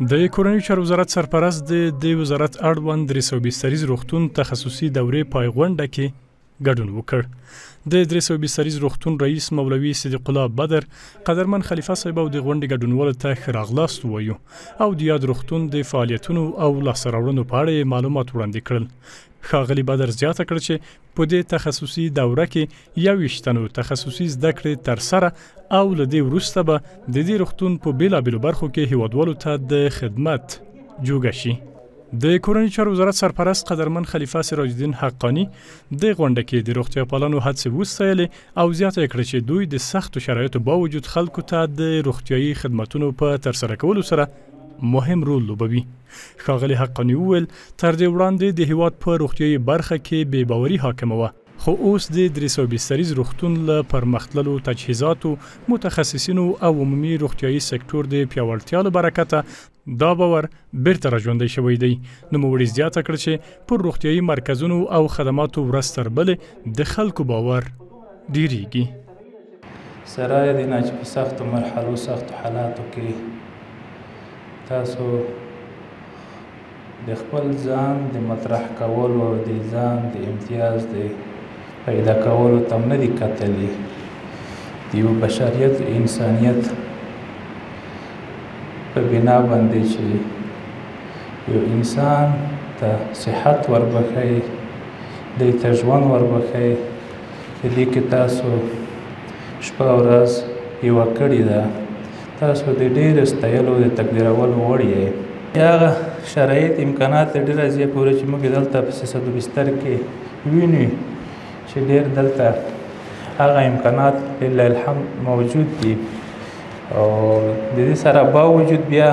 د کورنۍ چارو وزارت سرپرست د وزارت اړوند 320 روغتون تخصصي دورې پایغونډه کې ګډون وکړ. د 320 روغتون رئیس مولوي صدیق الله بدر قدرمن خلیفه صاحب او د غونډې ګډونوالو ته ښه راغلاست ووایو او د یاد روغتون د فعالیتونو او لاسته راوړنو په اړه معلومات وړاندې کړل. ښاغلي بدر زیاته کړه چې په دې تخصصي دوره کې 21 تنو تخصصي زده کړې ترسره او له دې وروسته به د دې روغتون په بیلابیلو برخو کې هیوادوالو ته د خدمت جوګه شي. د کورنۍ چارو وزارت سرپرست قدرمن خلیفه سراج الدین حقانی د غونډه کې د روغتیا پالانو هڅې وستایلې او زیاته کړه چې دوی د سختو شرایطو باوجود خلکو ته د روغتیايي خدماتونو په ترسره کولو سره مهم رول لوبوي. ښاغلي حقانی وویل تر دې وړاندې د هیواد په روغتیايي برخه کې بې باوري حاکمه وه، خو اوس د 320 روغتون له پرمختللو تجهیزاتو، متخصصینو او عمومي روغتیايي سکتور د پیاوړتیا له برکته دا باور بیرته راژوندی شوی دی. نوموړي زیاته کړه چې پر روغتیايي مرکزونو او خدماتو ورځ تر بلې د خلکو باور ډیریږي. سره د نه چې په سختو مرحلو سختو حالاتو کې تاسو د خپل ځان د مطرح کولو، د ځان د امتیاز د پیدا کولو تم نه دي کتلي. د یو بشریت انسانیت په بنا باندې چې یو انسان ته صحت وربخی، دی ته ژوند وربخی، په دې کې تاسو شپه ورځ یوه کړې ده. تاسو د ډېر ستایلو د تقدیرولو وړ یې. هغه شرایط امکانات ډېره زیات پوره چې موږ دلته په سیاست بستر کې وینو چې ډېر دلته هغه امکانات لله الحمد موجود دي او د دې سره باوجود بیا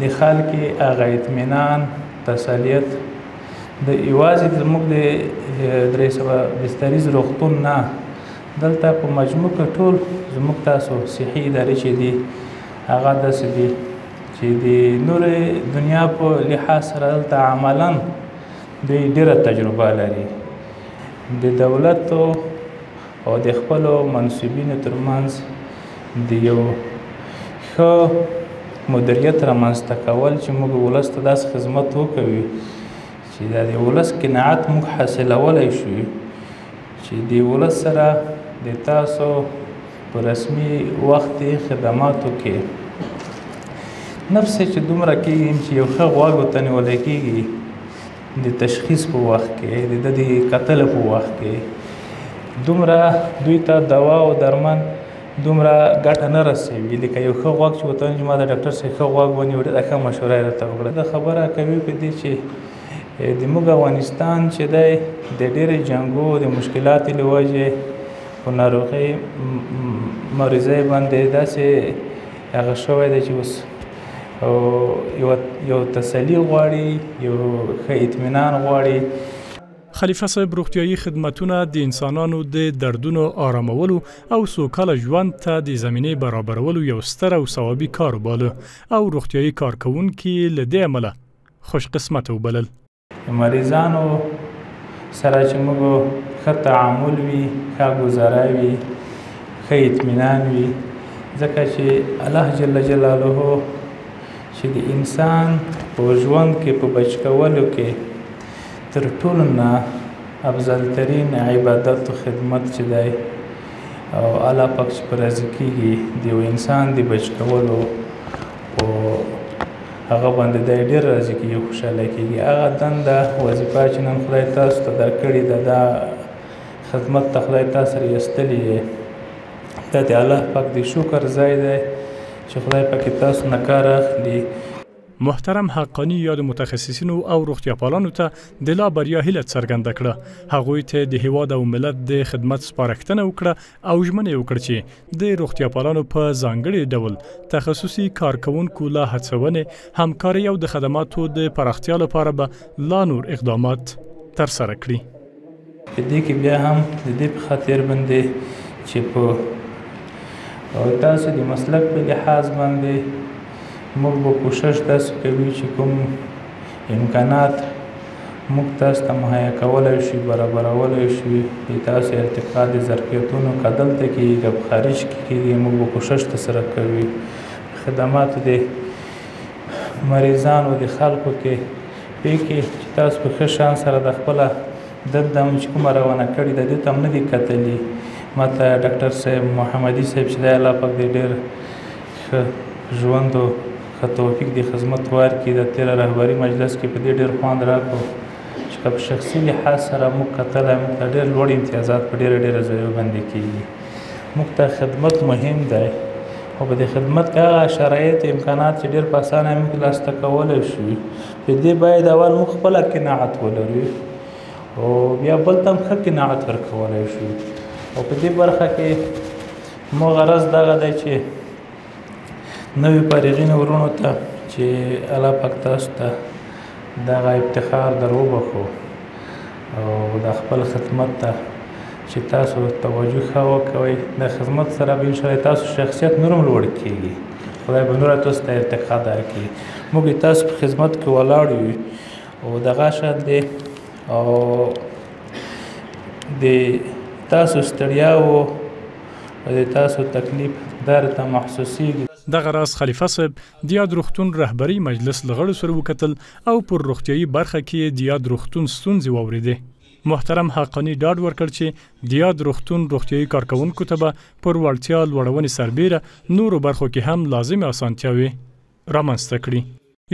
د خلکو هغه اطمینان، تسلیت د یوازې زموږ د 320 روغتون نه دلته په مجموع کې ټول زموږ تاسو صحي ادارې چې دي هغه داسې دي چې د نورې دنیا په لحاظ سره دلته عملا دوی ډېره تجربه لري. د دولت او د خپلو منصبینو ترمنځ د یو ښه مدیریت رامنځته کول چې موږ ولس ته داسې خدمت وکوي چې د ولس قناعت موږ حاصلولی شو چې د ولس سره د تاسو په رسمي وخت خدماتو کې نفس چې دومره کېږي چې یو ښه غوږ ورته نیولی کېږي د تشخیص په وخت کې، د کتلو په وخت کې دومره دوی ته دوا او درمن دومره ګټه نه رسوي لکه یو ښه غوږ چې ورته وایي ما د ډاکټر صاحب ښه غوږ ونیو، ډېره ښه مشوره یې راته وکړه. دا خبره کوي په دې چې د موږ افغانستان چې دی د ډېرې جنګو د مشکلاتو له وجې په ناروغۍ مریضۍ باندې داسې هغه شوی دی چې اوس یو تسلي غواړي، یو ښه اطمینان غواړي. خلیفه صاحب روغتیايي خدمتونه د انسانانو د دردونو آرامولو او سوکاله ژوند ته د زمینې برابرولو یو ستر او ثوابي کار وباله او روغتیايي کارکوونکي له دې امله خوش قسمته وبلل. مریضانو سره چې موږ ښه تعامل وي، ښه ګزاره وي، ښه اطمینان وي، ځکه چې الله جل جلاله چې د انسان په ژوند کې په بچ کولو کې تر ټولو نه افضل ترین عبادت و خدمت چې دی او الله پاک چې په راضي کېږي د یو انسان د بچ کولو او هغه باندې دی ډېر راضي کېږي، خوشحاله کېږي. هغه دنده وظیفه چې نن خدای تاسو ته درکړې ده، دا خدمت ته خدای تاسو سره ایستلی یې، دا د الله پاک د شکر ځای دی چې خدای پاک تاسو نه کار اخلي. محترم حقانی یاد متخصصینو او روغتیا پالانو ته د لا بریا هیله څرګنده کړه. هغوی ته د هیواد او ملت د خدمت سپارښتنه وکړه او ژمنه یې وکړه چې د روغتیا پالانو په ځانګړي ډول تخصصي کارکوونکو له هڅونې، همکارۍ او د خدماتو د پراختیا لپاره به لا نور اقدامات ترسره کړي. په دې کې بیا هم د دې په خاطر باندې چې په تاسو د مسلک په لحاظ باندې موږ به کوشش داسې کوي چې کوم امکانات موږ تاسو ته مهیا کولی شي، برابرولی شي، د تاسو ارتقا د ظرفیتونو که دلته کېږي که په خارج کې کېږي موږ به کوشش ترسره کوي. خدماتو د مریضانو د خلکو کې پېکې چې تاسو په ښه شان سره د خپله دلته هم چې کومه روانه کړې ده دې ته هم نه دي کتلي. ما ته ډاکټر صاحب محمدي صاحب چې دی الله پاک دې ډېر ښه ژوند او ښه توفیق دې خدمت ورکړي د تېره رهبري مجلس کې په دې ډېر خوند راکړو چې که په شخصي لحاظ سره موږ کتلی موږ ته ډېر لوړ امتیازات په ډېره ځایو باندې کېږي. موږ ته خدمت مهم دی او په دې خدمت کې هغه شرایط امکانات چې ډېر په اسانه موږ لاسته کولی شو په دې باید اول موږ خپله قناعت ولرو او بیا بل ته هم ښه قناعت ورکولی شو. او په دې برخه کې مو غرض دغه دی چې نوي فارغینو وروڼو ته چې الله پاک تاسو ته دغه افتخار در وبخو او د خپل خدمت ته چې تاسو توجه ښه وکوئ د خدمت سره به انشاءالله تاسو شخصیت نور هم لوړ کېږي. خدای به نوره تاسو ته ارتقا درکړي. موږ تاسو په خدمت کې ولاړ یو او دغه شان دی او د تاسو ستړیا او د تاسو تکلیف درته محسوسیږي. دغه راز خلیفه صاحب د یاد روغتون رهبري مجلس له غړو سره وکتل او پر روغتیایي برخه کې د یاد روغتون ستونزې واورېدې. محترم حقانی ډاډ ورکړ چې د یاد روغتون روغتیایي کارکوونکو ته به پر وړتیا لوړونې سربیره نورو برخو کې هم لازمې اسانتیاوې رامنځته کړي.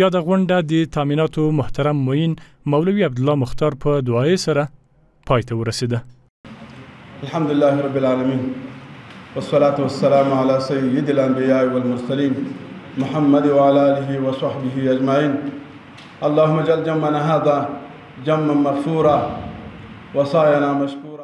یاده غونډه د تامیناتو محترم معین مولوي عبدالله مختار په دعایې سره پای ته ورسېده. الحمدلله رب العالمین والصلاة والسلام على سيد الأنبياء والمرسلين محمد وعلى آله وصحبه أجمعين. اللهم اجعل جمعنا هذا جمعا مغفورا وسعينا مشكورا.